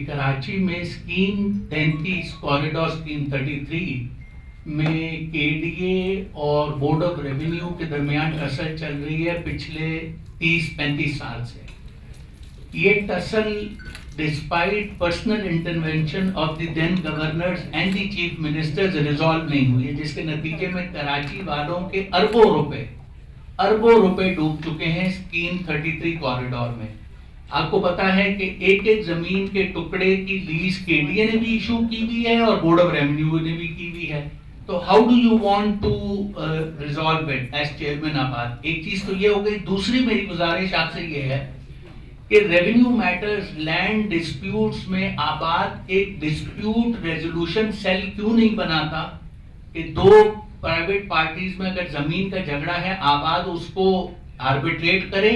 कराची में scheme 33 corridor scheme 33 में KDA और बोर्ड ऑफ रेवेन्यू के दरमियान टसल चल रही है पिछले 30-35 साल से। ये tussle despite personal intervention of the then governors and the chief ministers resolve नहीं हुई है, जिसके नतीजे में कराची वालों के अरबों रुपए डूब चुके हैं स्कीम 33 कॉरिडोर में। आपको पता है कि एक एक जमीन के टुकड़े की लीज केडीए ने भी इशू की हुई है और बोर्ड ऑफ रेवेन्यू ने भी की हुई है। तो how do you want to resolve it as chairman Abad? एक चीज तो ये हो गई। दूसरी मेरी गुजारिश आपसे ये है कि रेवेन्यू मैटर्स लैंड डिस्प्यूट्स में आबाद एक डिस्प्यूट रेजोल्यूशन सेल क्यों नहीं बनाता कि दो प्राइवेट पार्टीज में अगर जमीन का झगड़ा है आबाद उसको आर्बिट्रेट करे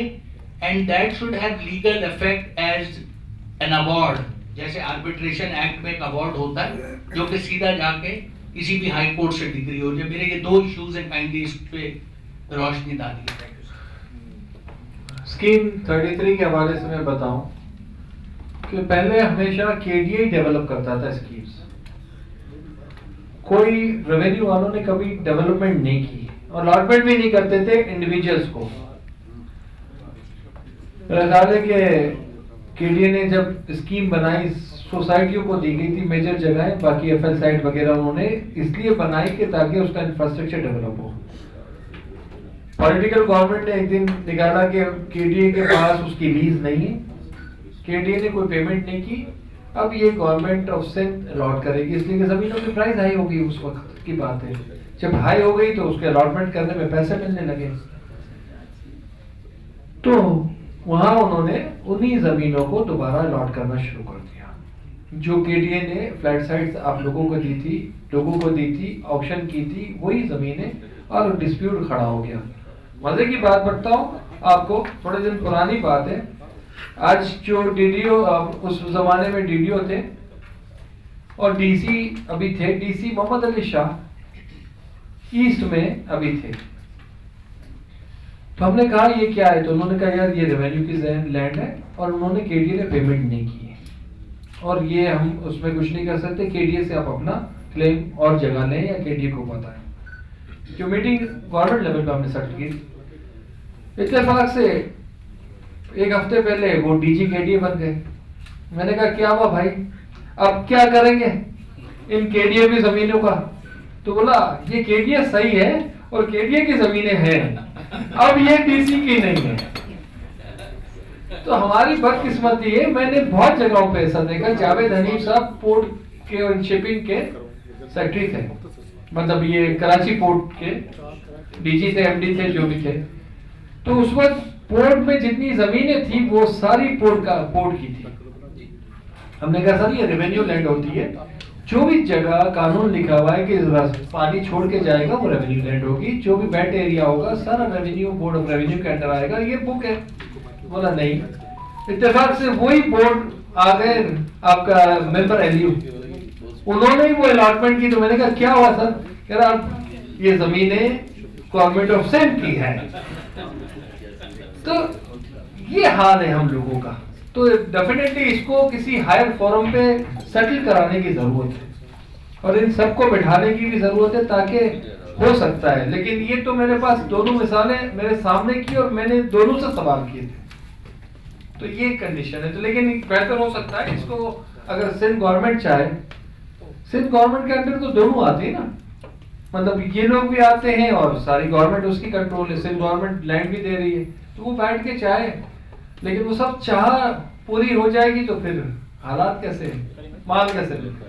and that should have legal effect as an award, जैसे आर्बिट्रेशन एक्ट में एक अवार्ड होता है जो कि सीधा जाके किसी भी हाई कोर्ट से डिग्री हो जाए। मेरे ये दो इश्यूज हैं, काइंडली इस पे रोशनी डालिए। स्कीम 33 के हवाले से मैं बताऊं कि पहले हमेशा केडीए डेवलप करता था स्कीम्स, कोई रेवेन्यू वालों ने कभी डेवलपमेंट नहीं की और अलॉटमेंट भी नहीं करते थे इंडिविजुअल्स को। मेरा ख्याल है कि केडीए ने जब स्कीम बनाई सोसाइटियों को दी गई थी मेजर जगहें, बाकी एफएल साइट वगैरह उन्होंने इसलिए बनाई कि ताकि उसका इंफ्रास्ट्रक्चर डेवलप हो। पॉलिटिकल गवर्नमेंट ने एक दिन निकाला कि केडीए के पास उसकी लीज नहीं है, केडीए ने कोई पेमेंट नहीं की, अब ये गवर्नमेंट ऑफ सिंध अलॉट करेगी, इसलिए कि जमीनों की प्राइस हाई हो गई। उस वक्त की बात है, जब हाई हो गई तो उसके अलॉटमेंट करने में पैसे मिलने लगे, तो वहां उन्होंने उन्हीं जमीनों को दोबारा अलॉट करना शुरू कर दिया जो केडीए ने फ्लैट साइट्स आप लोगों को दी थी, ऑप्शन की थी, वही जमीनें, और डिस्प्यूट खड़ा हो गया। मजे की बात बताऊं आपको, थोड़े दिन पुरानी बात है। आज जो डीडीओ, उस जमाने में डीडीओ थे और डीसी अभी थे, डीसी मोहम्मद अली शाह ईस्ट में अभी थे। तो हमने कहा ये क्या है, तो उन्होंने कहा यार ये रेवेन्यू की लैंड है और उन्होंने केडीए ने पेमेंट नहीं की है और ये हम उसमें कुछ नहीं कर सकते, केडीए से आप अपना क्लेम और जगह लें या केडीए को बताएं। जो मीटिंग गवर्नमेंट लेवल पे हमने सेट की, इत्तेफाक से एक हफ्ते पहले वो डीजी केडीए बन गए। मैंने कहा क्या हुआ भाई, अब क्या करेंगे इन केडीए की जमीनों का? तो बोला ये केडीए सही है और केडीए की जमीनें हैं, अब ये डीसी की नहीं है। तो हमारी बदकिस्मती है, मैंने बहुत जगहों पे ऐसा देखा। जावेद हनीफ साहब पोर्ट के और शिपिंग के सेक्रेटरी थे, मतलब ये कराची पोर्ट के डीजी थे, एमडी थे, जो भी थे। तो उस वक्त पोर्ट में जितनी जमीनें थी वो सारी पोर्ट की थी। हमने कहा सर ये रेवेन्यू लैंड होती है, जो भी जगह कानून लिखा हुआ है कि पानी छोड़ के जाएगा वो रेवेन्यू लैंड होगी, जो भी बेट एरिया होगा सारा रेवेन्यू बोर्ड ऑफ रेवेन्यू के अंडर आएगा, ये बुक है। बोला नहीं। इत्तेफाक से वही बोर्ड आ गए, आपका मेंबर एलयू, उन्होंने ही वो अलॉटमेंट की। तो मैंने कहा क्या हुआ सर? कह रहा ये जमीनें गवर्नमेंट ऑफ सिंध की है। तो ये हाल है हम लोगों का। तो डेफिनेटली इसको किसी हायर फोरम पे सेटल कराने की जरूरत है और इन सबको बैठाने की भी जरूरत है ताकि हो सकता है। लेकिन ये तो मेरे पास दोनों मिसालें मेरे सामने की और मैंने दोनों से सवाल किए थे, तो ये कंडीशन है। तो लेकिन बेहतर हो सकता है इसको, अगर सिंध गवर्नमेंट चाहे, सिंध गवर्नमेंट के अंदर तो दोनों आते हैं ना, मतलब ये लोग भी आते हैं और सारी गवर्नमेंट उसकी कंट्रोल है, सिंध गवर्नमेंट लैंड भी दे रही है, तो वो बैठ के चाहे। लेकिन वो सब चाह पूरी हो जाएगी तो फिर हालात कैसे, माल कैसे मिलेगा?